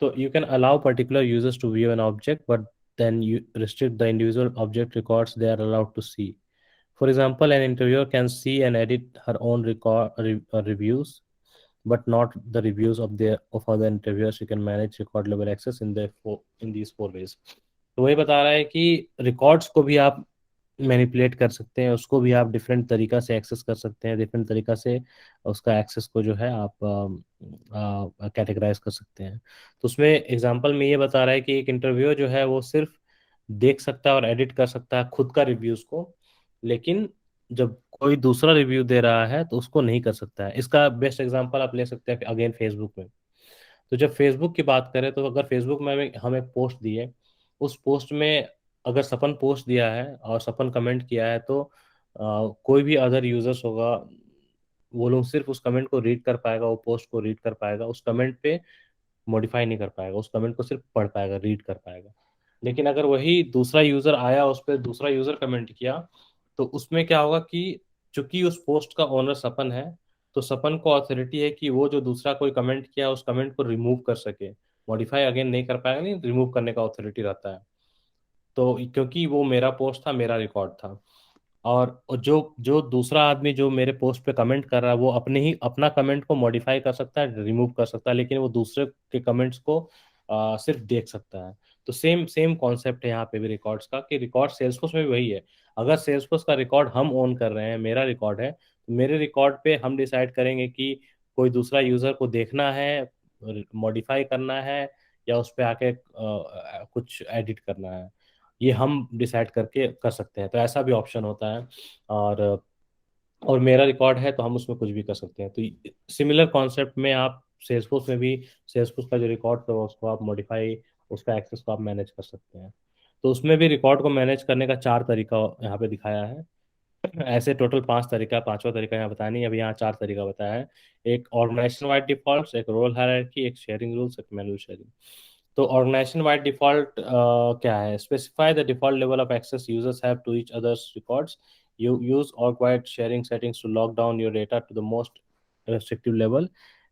तो you can allow particular users to view an object but then you restrict the individual object records they are allowed to see. For example, an interviewer can see and edit her own reviews, but not the reviews of other interviewers. You can manage record level access in these four ways. तो वही बता रहा है कि records को भी आप manipulate कर सकते हैं, उसको भी आप डिफरेंट तरीका से एक्सेस कर सकते हैं, डिफरेंट तरीका से उसका एक्सेस को जो है आप कैटेगराइज कर सकते हैं। तो उसमें एग्जांपल में ये बता रहा है कि एक इंटरव्यूअर जो है वो सिर्फ देख सकता है और एडिट कर सकता है खुद का रिव्यूज को, लेकिन जब कोई दूसरा रिव्यू दे रहा है तो उसको नहीं कर सकता है। इसका बेस्ट एग्जांपल आप ले सकते हैं अगेन फेसबुक में। तो जब फेसबुक की बात करें तो अगर फेसबुक में हमें पोस्ट दिए, उस पोस्ट में अगर सपन पोस्ट दिया है और सपन कमेंट किया है तो कोई भी अदर यूजर्स होगा, वो लोग सिर्फ उस कमेंट को रीड कर पाएगा, वो पोस्ट को रीड कर पाएगा, उस कमेंट पे मॉडिफाई नहीं कर पाएगा, उस कमेंट को सिर्फ पढ़ पाएगा, रीड कर पाएगा। लेकिन अगर वही दूसरा यूजर आया, उस पर दूसरा यूजर कमेंट किया, तो उसमें क्या होगा कि चूंकि उस पोस्ट का ओनर सपन है, तो सपन को अथॉरिटी है कि वो जो दूसरा कोई कमेंट किया उस कमेंट को रिमूव कर सके। मॉडिफाई अगेन नहीं कर पाएगा, नहीं, रिमूव करने का अथॉरिटी रहता है। तो क्योंकि वो मेरा पोस्ट था, मेरा रिकॉर्ड था, और जो जो दूसरा आदमी जो मेरे पोस्ट पे कमेंट कर रहा है वो अपने ही अपना कमेंट को मॉडिफाई कर सकता है, रिमूव कर सकता है, लेकिन वो दूसरे के कमेंट्स को सिर्फ देख सकता है। तो सेम सेम कॉन्सेप्ट है यहाँ पे भी रिकॉर्ड्स का, कि रिकॉर्ड सेल्सफोर्स में भी वही है। अगर सेल्सफोर्स का रिकॉर्ड हम ओन कर रहे हैं, मेरा रिकॉर्ड है, तो मेरे रिकॉर्ड पे हम डिसाइड करेंगे कि कोई दूसरा यूजर को देखना है, मॉडिफाई करना है, या उस पर आके कुछ एडिट करना है, ये हम डिसाइड करके कर सकते हैं। तो ऐसा भी ऑप्शन होता है। और और मेरा रिकॉर्ड है तो हम उसमें कुछ भी कर सकते हैं। तो सिमिलर कॉन्सेप्ट में आप सेल्सफोर्स में भी सेल्सफोर्स का जो रिकॉर्ड है उसको आप मॉडिफाई, उसका एक्सेस को आप मैनेज कर सकते हैं। तो उसमें भी रिकॉर्ड को मैनेज करने का चार तरीका यहाँ पे दिखाया है। ऐसे टोटल पांच तरीका, पांचवा तरीका यहाँ बताया नहीं, अभी यहाँ चार तरीका बताया है। एक ऑर्गेनाइजेशन वाइड डिफॉल्ट, एक रोल हायरार्की, एक शेयरिंग रूल्स, एक मैनुअल शेयरिंग। तो ऑर्गेनाइजेशन वाइड डिफॉल्ट क्या है? Specify the default level of access users have to each others records. You use org-wide sharing settings to lock down your data to the most restrictive level,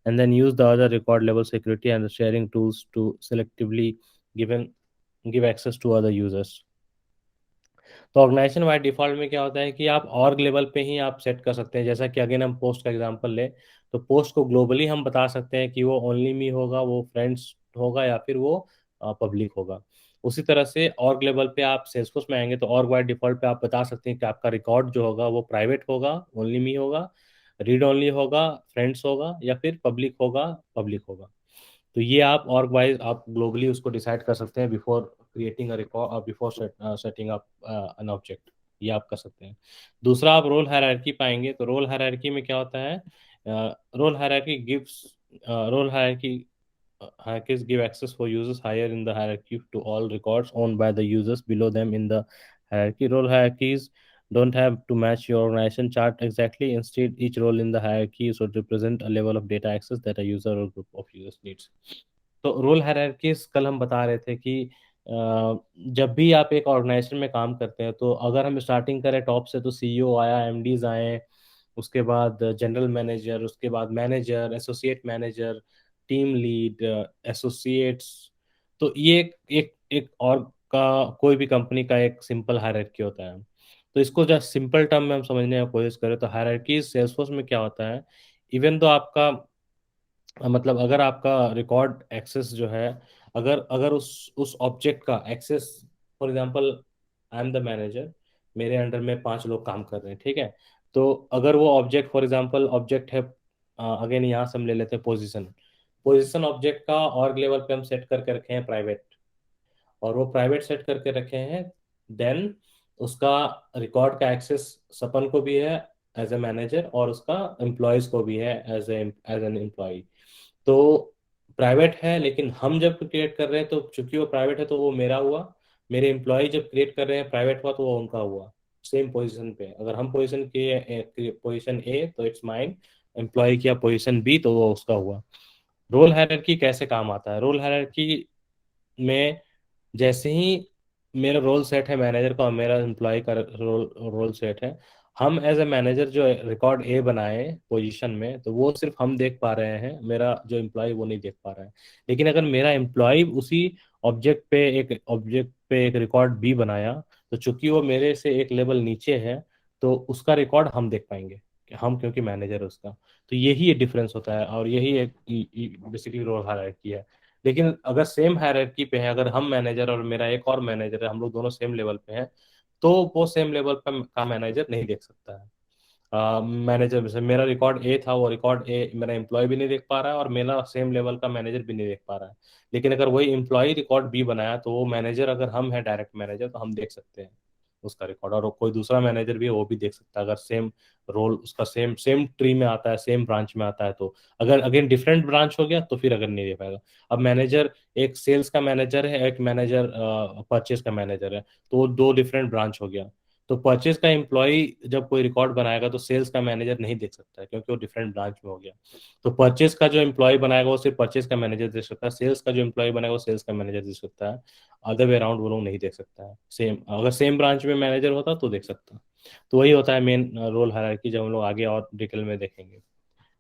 and then use the other record level security and the sharing tools to selectively given give access to other users. तो organization wide default में क्या होता है कि आप org level पे ही आप set कर सकते हैं। जैसा कि अगेन हम पोस्ट का एग्जांपल लें, तो पोस्ट को ग्लोबली हम बता सकते हैं कि वो ओनली मी होगा, वो फ्रेंड्स होगा, या फिर वो पब्लिक होगा। उसी तरह से ऑर्ग लेवल पे आप सेल्सफोर्स में आएंगे तो ऑर्ग वाइड डिफॉल्ट पे आप बता सकते हैं कि आपका रिकॉर्ड जो होगा वो प्राइवेट होगा, ओनली मी होगा, रीड ओनली होगा, फ्रेंड्स होगा, या फिर पब्लिक होगा, पब्लिक होगा। तो ये आप ऑर्ग वाइज आप ग्लोबली उसको डिसाइड कर सकते हैं before creating a record, before setting up an object. ये आप कर सकते हैं। दूसरा आप रोल हायरार्की पाएंगे। तो रोल हायरार्की में क्या होता है, role hierarchy gives role hierarchy hierarchies give access for users higher in the hierarchy to all records owned by the users below them in the hierarchy. Role hierarchies don't have to match your organization chart exactly. Instead, each role in the hierarchy should represent a level of data access that a user or group of users needs. तो role hierarchies कल हम बता रहे थे कि जब भी आप एक ऑर्गेनाइजेशन में काम करते हैं, तो अगर हम स्टार्टिंग करें टॉप से, तो सीईओ आया, एमडीज आए, उसके बाद जनरल मैनेजर, उसके बाद manager, associate manager, team lead, associates. तो ये एक और का कोई भी कंपनी का एक सिंपल हायरार्की होता है। तो इसको जब सिंपल टर्म में हम समझने की कोशिश करें तो हायरार्की सेल्सफोर्स में क्या होता है, इवन तो आपका मतलब अगर आपका रिकॉर्ड एक्सेस जो है, अगर अगर उस ऑब्जेक्ट का access, for example I am the manager, मेरे अंडर में 5 लोग काम कर रहे हैं, ठीक है। तो अगर वो ऑब्जेक्ट, फॉर एग्जांपल ऑब्जेक्ट है, अगेन यहाँ से हम ले लेते हैं पोजीशन। पोजीशन ऑब्जेक्ट का ऑर्ग लेवल पे हम सेट करके रखे हैं प्राइवेट, और वो प्राइवेट सेट करके रखे हैं, देन उसका रिकॉर्ड का एक्सेस सपन को भी है एज ए मैनेजर, और उसका एम्प्लॉयज को भी है एज एन एम्प्लॉय। तो प्राइवेट है, लेकिन हम जब क्रिएट कर रहे हैं तो चूंकि वो प्राइवेट है तो वो मेरा हुआ, मेरे एम्प्लॉय जब क्रिएट कर रहे हैं प्राइवेट हुआ तो वो उनका हुआ। सेम पोजीशन पे अगर हम पोजीशन किए पोजीशन ए तो इट्स माइन, एम्प्लॉय किया पोजीशन बी तो वो उसका हुआ। रोल हायरार्की कैसे काम आता है, रोल हायरार्की में जैसे ही मेरा रोल सेट है मैनेजर का और मेरा एम्प्लॉय का रोल रोल सेट है, हम एज ए मैनेजर जो रिकॉर्ड ए बनाए पोजीशन में तो वो सिर्फ हम देख पा रहे हैं, मेरा जो एम्प्लॉय वो नहीं देख पा रहा है। लेकिन अगर मेरा एम्प्लॉय उसी ऑब्जेक्ट पे एक रिकॉर्ड बी बनाया, तो चूंकि वो मेरे से एक लेवल नीचे है, तो उसका रिकॉर्ड हम देख पाएंगे कि हम, क्योंकि मैनेजर है उसका। तो यही एक डिफरेंस होता है, और यही एक बेसिकली रोल हायरार्की है। लेकिन अगर सेम हायरार्की पे है, अगर हम मैनेजर और मेरा एक और मैनेजर है, हम लोग दोनों सेम लेवल पे हैं, तो वो सेम लेवल पे का मैनेजर नहीं देख सकता है। मैनेजर में से मेरा रिकॉर्ड ए था, वो रिकॉर्ड ए मेरा एम्प्लॉय भी नहीं देख पा रहा है, और मेरा सेम लेवल का मैनेजर भी नहीं देख पा रहा है। लेकिन अगर वही एम्प्लॉय रिकॉर्ड बी बनाया, तो वो मैनेजर, अगर हम है डायरेक्ट मैनेजर, तो हम देख सकते हैं उसका रिकॉर्ड, और कोई दूसरा मैनेजर भी है वो भी देख सकता है, अगर सेम रोल उसका सेम सेम ट्री में आता है, सेम ब्रांच में आता है। तो अगर अगेन डिफरेंट ब्रांच हो गया तो फिर अगर नहीं दे पाएगा। अब मैनेजर एक सेल्स का मैनेजर है, एक मैनेजर परचेज का मैनेजर है, तो दो डिफरेंट ब्रांच हो गया। तो परचेज का एम्प्लॉय जब कोई रिकॉर्ड बनाएगा तो सेल्स का मैनेजर नहीं देख सकता है, क्योंकि वो डिफरेंट ब्रांच में हो गया। तो परचेज का जो एम्प्लॉय बनाएगा वो सिर्फ परचेज का मैनेजर देख सकता है, सेल्स का जो एम्प्लॉय बनाएगा वो सेल्स का मैनेजर देख सकता है। अदर वे अराउंड वो लोग नहीं देख सकता है। सेम अगर सेम ब्रांच में मैनेजर होता तो देख सकता। तो वही होता है मेन रोल हायरार्की, जब हम लोग आगे और डिटेल में देखेंगे।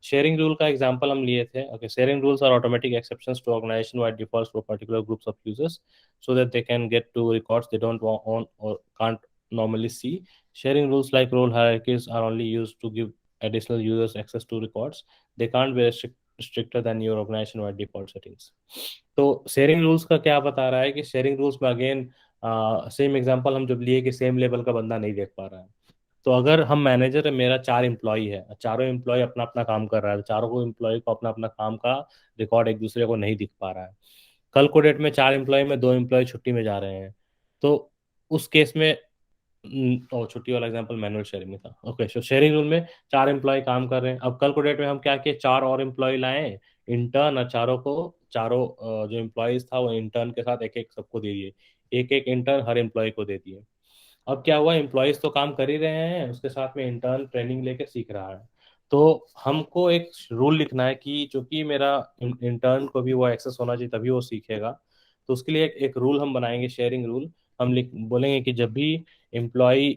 शेयरिंग रूल का एग्जांपल हम लिए थे। Okay, sharing rules are automatic exceptions to organization wide defaults for particular groups of users so that they can get to records they don't own or can't normally see. Sharing rules like role hierarchies are only used to give additional users access to records. They can't be stricter than your organization wide default settings. तो sharing rules का क्या बता रहा है कि sharing rules में again same example हम जब लिए कि सेम लेवल का बंदा नहीं देख पा रहा है। तो अगर हम मैनेजर है, मेरा 4 एम्प्लॉय है, चारों एम्प्लॉय अपना अपना काम कर रहा है, तो चारों को एम्प्लॉय को अपना अपना काम का रिकॉर्ड एक दूसरे को नहीं दिख पा रहा है। कल को डेट में 4 एम्प्लॉय में 2 एम्प्लॉय छुट्टी में जा रहे हैं, तो उस केस में और छुट्टी वाला एग्जांपल मैनुअल शेयरिंग में था। ओके, सो शेयरिंग रूल में 4 एम्प्लॉय काम कर रहे हैं। अब कल को डेट में हम क्या किए, 4 और एम्प्लॉय लाए इंटर्न, और चारों जो एम्प्लॉयज था वो इंटर्न के साथ एक एक सबको दे दिए, एक एक इंटर्न हर एम्प्लॉय को दे दिए। अब क्या हुआ, एम्प्लॉयज तो काम कर ही रहे हैं, उसके साथ में इंटर्न ट्रेनिंग लेके सीख रहा है। तो हमको एक रूल लिखना है कि चूंकि मेरा इंटर्न को भी वो एक्सेस होना चाहिए तभी वो सीखेगा। तो उसके लिए एक रूल हम बनाएंगे, शेयरिंग रूल। हम लिख बोलेंगे कि जब भी एम्प्लॉय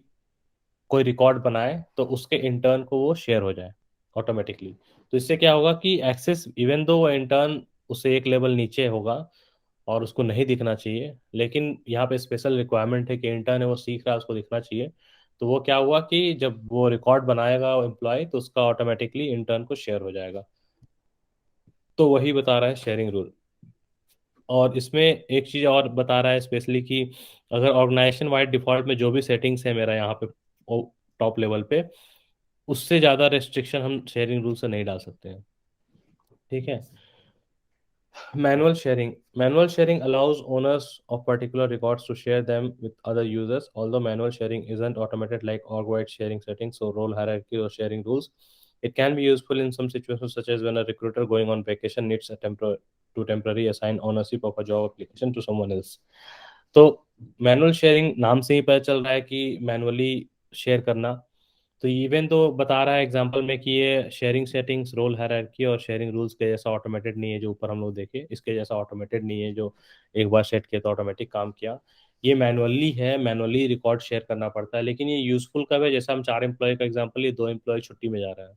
कोई रिकॉर्ड बनाए तो उसके इंटर्न को वो शेयर हो जाए ऑटोमेटिकली। तो इससे क्या होगा कि एक्सेस, इवन दो वो इंटर्न उससे एक लेवल नीचे होगा और उसको नहीं दिखना चाहिए, लेकिन यहाँ पे स्पेशल रिक्वायरमेंट है कि इंटर्न है वो सीख रहा है, उसको दिखना चाहिए। तो वो क्या हुआ कि जब वो रिकॉर्ड बनाएगा एम्प्लॉय तो उसका ऑटोमेटिकली इंटर्न को शेयर हो जाएगा। तो वही बता रहा है शेयरिंग रूल। और इसमें एक चीज़ और बता रहा है स्पेशली कि अगर ऑर्गेनाइजेशन वाइड डिफॉल्ट में जो भी सेटिंग्स है मेरा यहाँ पे टॉप लेवल पे, उससे ज़्यादा रेस्ट्रिक्शन हम शेयरिंग रूल से नहीं डाल सकते हैं। ठीक है। Manual sharing allows owners of particular records to share them with other users. Although manual sharing isn't automated like org-wide sharing settings, so role hierarchy or sharing rules, it can be useful in some situations, such as when a recruiter going on vacation needs to temporarily assign ownership of a job application to someone else. तो manual sharing नाम से ही पता चल रहा है कि manually share करना। तो इवन तो बता रहा है एग्जांपल में कि ये शेयरिंग सेटिंग्स, रोल हायरार्की और शेयरिंग रूल्स के जैसा ऑटोमेटेड नहीं है, जो ऊपर हम लोग देखे इसके जैसा ऑटोमेटेड नहीं है जो एक बार सेट किया तो ऑटोमेटिक काम किया। ये मैनुअली है, मैनुअली रिकॉर्ड शेयर करना पड़ता है। लेकिन ये यूजफुल कब है, जैसा हम 4 एम्प्लॉय का एग्जाम्पल, ये 2 एम्प्लॉय छुट्टी में जा रहा है।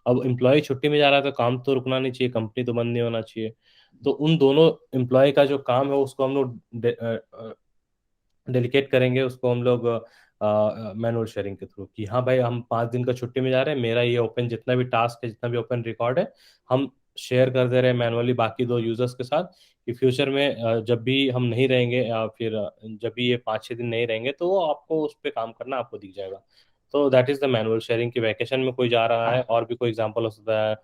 अब एम्प्लॉय छुट्टी में जा रहा है तो काम तो रुकना नहीं चाहिए, कंपनी तो बंद नहीं होना चाहिए। तो उन दोनों एम्प्लॉय का जो काम है उसको हम लोग डेलीकेट करेंगे, उसको हम लोग मैनुअल शेयरिंग के थ्रू, कि हाँ भाई हम 5 दिन का छुट्टी में जा रहे हैं, मेरा ये ओपन जितना भी टास्क है, जितना भी ओपन रिकॉर्ड है, हम शेयर कर दे रहे हैं मैनुअली बाकी 2 यूजर्स के साथ, कि फ्यूचर में जब भी हम नहीं रहेंगे या फिर जब भी ये 5-6 दिन नहीं रहेंगे तो वो आपको उस पर काम करना आपको दिख जाएगा। तो that is the manual sharing. की वैकेशन में कोई जा रहा है और भी कोई एग्जाम्पल हो सकता है,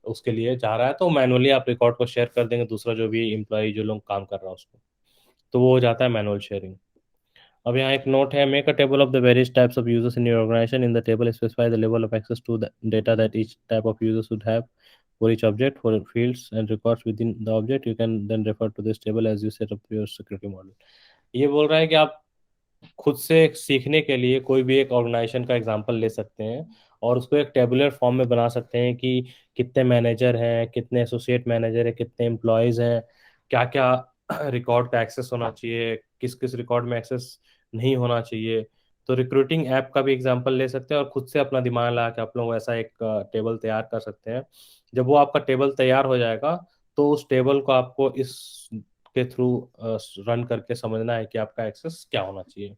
उसके लिए जा रहा है तो मैनुअली आप रिकॉर्ड को शेयर कर देंगे दूसरा जो भी एम्प्लॉय जो लोग काम कर रहा है उसको, तो वो हो जाता है मैनुअल शेयरिंग। अब यहाँ एक नोट है, make a table of the various types of users in your organization. In the table specify the level of access to the data that each type of user should have for each object, for fields and records within the object. You can then refer to this table as you set up your security model. ये बोल रहा है कि आप खुद से सीखने के लिए कोई भी एक ऑर्गेनाइजेशन का एग्जांपल ले सकते हैं और उसको एक टेबुलर फॉर्म में बना सकते हैं कि कितने मैनेजर हैं, कितने एसोसिएट मैनेजर हैं, कितने एम्प्लॉयज हैं, क्या क्या रिकॉर्ड का एक्सेस होना चाहिए, किस किस रिकॉर्ड में एक्सेस नहीं होना चाहिए। तो रिक्रूटिंग ऐप का भी एग्जांपल ले सकते हैं और खुद से अपना दिमाग लगा के आप लोग ऐसा एक टेबल तैयार कर सकते हैं। जब वो आपका टेबल तैयार हो जाएगा तो उस टेबल को आपको इस के थ्रू रन करके समझना है कि आपका एक्सेस क्या होना चाहिए।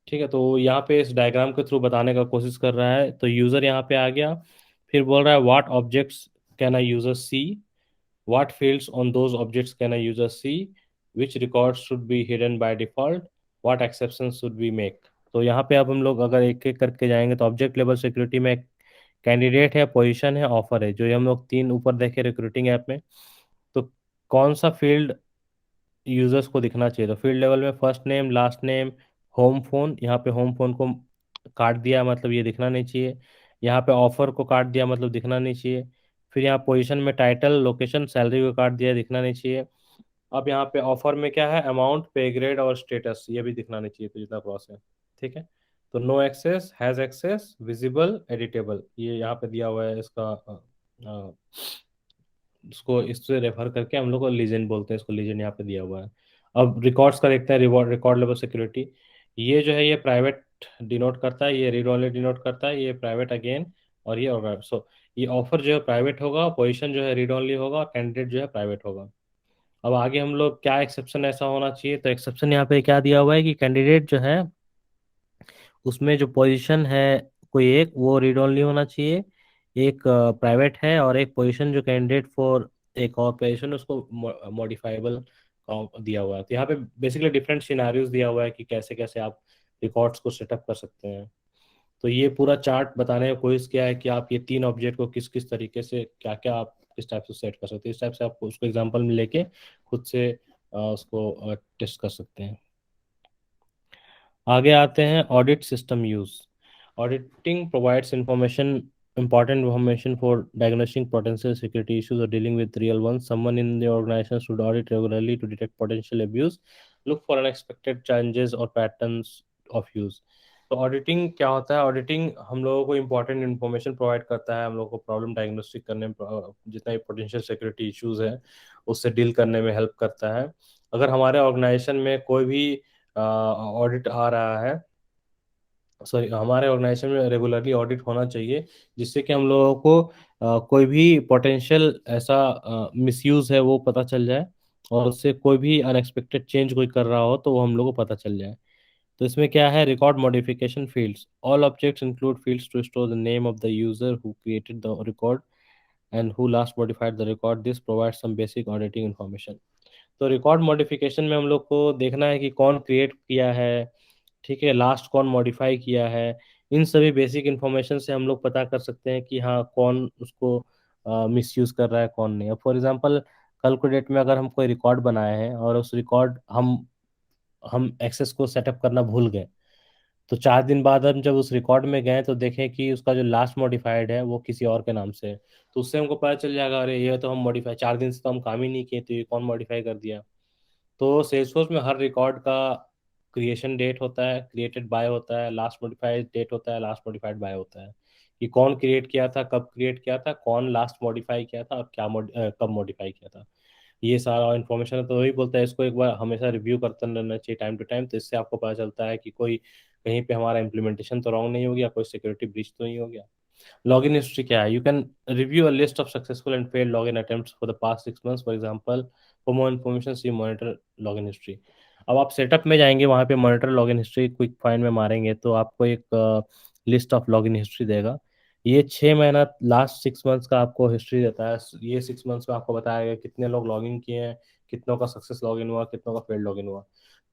ठीक है। तो यहाँ पे इस डायग्राम के थ्रू बताने का कोशिश कर रहा है। तो यूजर यहाँ पे आ गया, फिर बोल रहा है what objects can I user see, what fields on those objects can I user see, which records should be hidden by default, what exception should be make. तो यहाँ पे अब हम लोग अगर एक एक करके जाएंगे तो ऑब्जेक्ट लेवल सिक्योरिटी में कैंडिडेट है, पोजीशन है, ऑफर है, जो ये हम लोग 3 ऊपर देखे रिक्रूटिंग ऐप में। तो कौन सा फील्ड यूजर्स को दिखना चाहिए, तो फील्ड लेवल में first name, last name, home phone, यहाँ पे होम फोन को काट दिया मतलब ये दिखना नहीं चाहिए। यहाँ पे ऑफर को काट दिया मतलब दिखना नहीं चाहिए। फिर यहाँ पोजीशन में टाइटल, लोकेशन, सैलरी को काट दिया, दिखना नहीं चाहिए। अब यहाँ पे ऑफर में क्या है, अमाउंट, पे ग्रेड और स्टेटस, ये भी दिखना नहीं चाहिए, तो जितना क्रॉस है। ठीक है। तो no access, has access, visible, editable, ये यहाँ पे दिया हुआ है इसका उसको इससे रेफर करके हम लोग को लीजेंड बोलते हैं, इसको लीजेंड यहाँ पे दिया हुआ है। अब रिकॉर्ड्स का देखते हैं, रिवॉर्ड रिकॉर्ड लेवल सिक्योरिटी। ये जो है ये प्राइवेट डिनोट करता है, ये रीड ओनली डिनोट करता है, ये प्राइवेट अगेन, और ये होगा। सो ये ऑफर जो है प्राइवेट होगा, पोजीशन जो है रीड ओनली होगा, कैंडिडेट जो है प्राइवेट होगा। अब आगे हम लोग क्या एक्सेप्शन ऐसा होना चाहिए, तो एक्सेप्शन यहाँ पे क्या दिया हुआ है कि कैंडिडेट जो है उसमें जो पोजीशन है कोई एक वो रीड ओनली होना चाहिए, एक प्राइवेट है, और एक पोजीशन जो कैंडिडेट फॉर एक और पोजीशन उसको मॉडिफाइबल दिया हुआ है। तो यहाँ पे बेसिकली डिफरेंट सिनारियोज दिया हुआ है कि कैसे कैसे आप रिकॉर्ड्स को सेटअप कर सकते हैं। तो ये पूरा चार्ट बताने का कोशिश किया है कि आप ये 3 ऑब्जेक्ट को किस किस तरीके से क्या क्या आप किस टाइप से सेट कर सकते हैं। इस टाइप से आप उसको एग्जांपल में लेके खुद से उसको टेस्ट कर सकते हैं। आगे आते हैं audit system use. Auditing provides information important information for diagnosing potential security issues or dealing with real ones. Someone in the organization should audit regularly to detect potential abuse, look for unexpected changes or patterns of use. तो auditing क्या होता है, auditing हम लोगों को important information provide करता है, हम लोगों को प्रॉब्लम डायग्नोस्टिक करने में जितना भी पोटेंशियल सिक्योरिटी इश्यूज है उससे डील करने में हेल्प करता है। अगर हमारे ऑर्गेनाइजेशन में कोई भी ऑडिट आ रहा है सॉरी, हमारे ऑर्गेनाइजेशन में रेगुलरली ऑडिट होना चाहिए, जिससे कि हम लोगों को कोई भी पोटेंशियल ऐसा मिसयूज है वो पता चल जाए, और उससे कोई भी अनएक्सपेक्टेड चेंज कोई कर रहा हो तो वो हम लोग को पता चल जाए। तो इसमें क्या है, record modification fields, all objects include fields to store the name of the user who created the record and who last modified the record, this provide some basic auditing information. तो रिकॉर्ड मॉडिफिकेशन में हम लोग को देखना है कि कौन create किया है, ठीक है, लास्ट कौन मॉडिफाई किया है। इन सभी बेसिक इन्फॉर्मेशन से हम लोग पता कर सकते हैं कि हाँ कौन उसको मिसयूज कर रहा है कौन नहीं। अब फॉर एग्जांपल, कल को डेट में अगर हम कोई रिकॉर्ड बनाए हैं और उस रिकॉर्ड हम एक्सेस को सेटअप करना भूल गए, तो 4 दिन बाद हम जब उस रिकॉर्ड में गए तो देखें कि उसका जो लास्ट मॉडिफाइड है वो किसी और के नाम से है, तो उससे हमको पता चल जाएगा, अरे ये तो हम मॉडिफाई 4 दिन से तो हम काम ही नहीं किए, तो ये कौन मॉडिफाई कर दिया। तो सेल्सफोर्स में हर रिकॉर्ड का क्रिएशन डेट होता है, क्रिएटेड बाय होता है, लास्ट मॉडिफाइड डेट होता है, लास्ट मॉडिफाइड बाय होता है, कि कौन क्रिएट किया था, कब क्रिएट किया था, कौन लास्ट मॉडिफाई किया था, और कब मॉडिफाई किया था। ये सारा इन्फॉर्मेशन है, तो वही बोलता है इसको एक बार हमेशा रिव्यू करते रहना चाहिए टाइम टू टाइम, तो इससे आपको पता चलता है कि कोई कहीं पे हमारा इम्प्लीमेंटेशन तो रॉन्ग नहीं हो गया, कोई सिक्योरिटी ब्रीच तो नहीं हो गया। लॉगिन हिस्ट्री क्या है, you can review a list of successful and failed login attempts for the past 6 months, for example for more information see monitor login history. अब आप सेटअप में जाएंगे, वहाँ पे monitor login history quick find में मारेंगे तो आपको एक लिस्ट ऑफ लॉगिन हिस्ट्री देगा। ये 6 महीना लास्ट 6 मंथ्स का आपको हिस्ट्री देता है। ये 6 मंथ्स में आपको बताएगा कितने लोग लॉगिन किए हैं, कितनों का सक्सेस लॉगिन हुआ, कितनों का फेल्ड लॉगिन हुआ।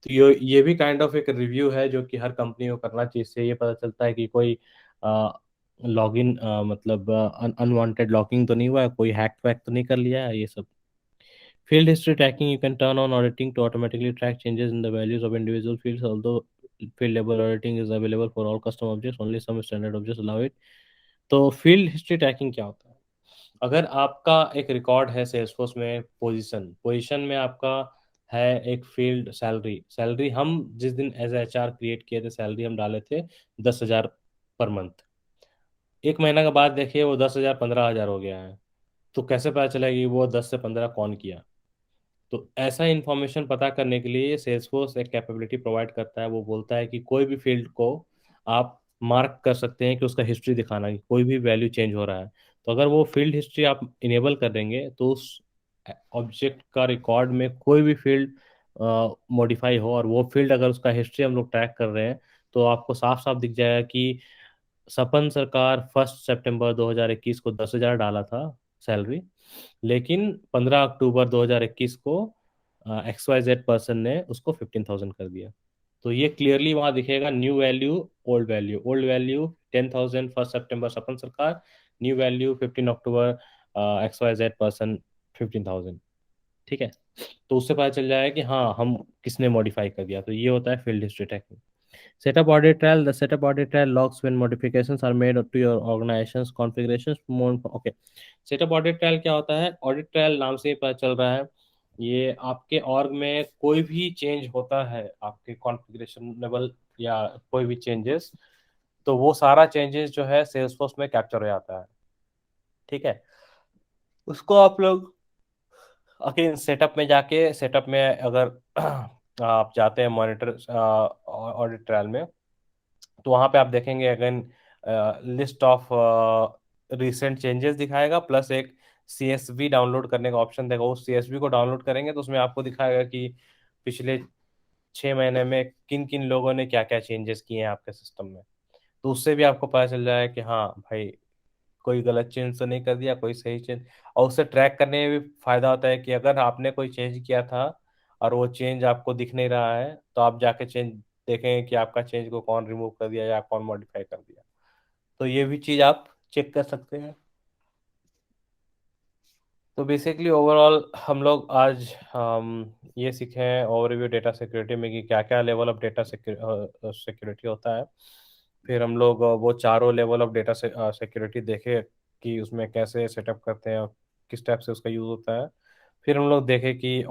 तो ये भी काइंड ऑफ एक रिव्यू है जो कि हर कंपनी को करना चाहिए। इससे ये पता चलता है कि कोई लॉगिन मतलब अनवांटेड लॉगिंग तो नहीं हुआ है, कोई हैक वैक तो नहीं कर लिया है, ये सब। Field history tracking, you can turn on auditing to automatically track changes in the values of individual fields. Although field level auditing is available for all custom objects, only some standard objects allow it. तो field history trekking क्या होता है, अगर आपका एक record है Salesforce में, position position में आपका है एक फील्ड सैलरी, सैलरी हम जिस दिन एज एच आर क्रिएट किए थे सैलरी हम डाले थे 10,000 पर मंथ। एक महीना के बाद देखिए वो 10,000 15,000 हो गया है, तो कैसे पता चलेगा कि वो 10 से 15 कौन किया। तो ऐसा इंफॉर्मेशन पता करने के लिए सेल्सफोर्स एक कैपेबिलिटी प्रोवाइड करता है, वो बोलता है कि कोई भी फील्ड को आप मार्क कर सकते हैं कि उसका हिस्ट्री दिखाना कि कोई भी वैल्यू चेंज हो रहा है। तो अगर वो फील्ड हिस्ट्री आप इनेबल कर देंगे तो उस ऑब्जेक्ट का रिकॉर्ड में कोई भी फील्ड मॉडिफाई हो और वो फील्ड अगर उसका हिस्ट्री हम लोग ट्रैक कर रहे हैं, तो आपको साफ साफ दिख जाएगा कि सपन सरकार 1 सितंबर 2021 को 10,000 डाला था सैलरी, लेकिन 15 अक्टूबर 2021 को XYZ पर्सन ने उसको 15,000 कर दिया। तो ये क्लियरली वहां दिखेगा, new value, old value, old value 10,000 1 सितंबर सपन सरकार, न्यू वैल्यू 15 अक्टूबर XYZ पर्सन 15,000। ठीक है, तो उससे पता चल जाएगा कि हाँ हम किसने मॉडिफाई कर दिया। तो ये होता है field history tagging. Setup audit trial. The setup audit trial logs when modifications are made to your organization's configurations. Okay. Setup audit trial क्या होता है? Audit trial नाम से ही पता चल रहा है, ये आपके ऑर्ग में कोई भी चेंज होता है आपके कॉन्फ़िगरेशन लेवल या कोई भी चेंजेस, तो वो सारा चेंजेस जो है सेल्सफोर्स में कैप्चर हो जाता है। ठीक है, उसको आप लोग अगेन सेटअप में जाके, सेटअप में अगर आप जाते हैं मॉनिटर ऑडिट ट्रायल में, तो वहां पे आप देखेंगे again list of recent changes दिखाएगा, प्लस एक सीएसवी डाउनलोड करने का ऑप्शन देगा। उस सीएसवी को डाउनलोड करेंगे तो उसमें आपको दिखाएगा कि पिछले 6 महीने में किन किन लोगों ने क्या क्या चेंजेस किए हैं आपके सिस्टम में। तो उससे भी आपको पता चल जाएगा कि हाँ भाई कोई गलत चेंज तो नहीं कर दिया, कोई सही चेंज। और उससे ट्रैक करने में भी फायदा होता है कि अगर आपने कोई चेंज किया था और वो चेंज आपको दिख नहीं रहा है, तो आप जाके चेंज देखेंगे कि आपका चेंज को कौन रिमूव कर दिया या कौन मॉडिफाई कर दिया। तो ये भी चीज़ आप चेक कर सकते हैं। तो बेसिकली ओवरऑल हम लोग आज ये सीखे हैं ओवरव्यू डेटा सिक्योरिटी में कि क्या क्या लेवल ऑफ डेटा सिक्योरिटी होता है। फिर हम लोग वो चारों लेवल ऑफ डेटा सिक्योरिटी देखे कि उसमें कैसे सेटअप करते हैं और किस टाइप से उसका यूज़ होता है। फिर हम लोग देखे कि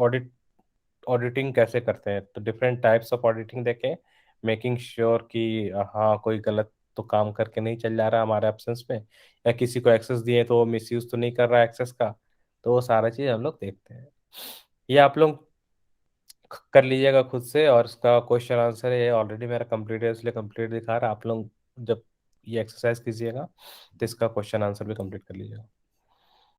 ऑडिटिंग कैसे करते हैं, तो डिफरेंट टाइप्स ऑफ ऑडिटिंग देखें, मेकिंग श्योर कि हाँ कोई गलत तो काम करके नहीं चल जा रहा हमारे एब्सेंस में, या किसी को एक्सेस दिए तो वो मिसयूज तो नहीं कर रहा है एक्सेस का। तो वो सारा चीज़ हम लोग देखते हैं। ये आप लोग कर लीजिएगा खुद से, और इसका क्वेश्चन आंसर ये ऑलरेडी मेरा कंप्लीट है, इसलिए कंप्लीट दिखा रहा है। आप लोग जब ये एक्सरसाइज कीजिएगा तो इसका क्वेश्चन आंसर भी कंप्लीट कर लीजिएगा।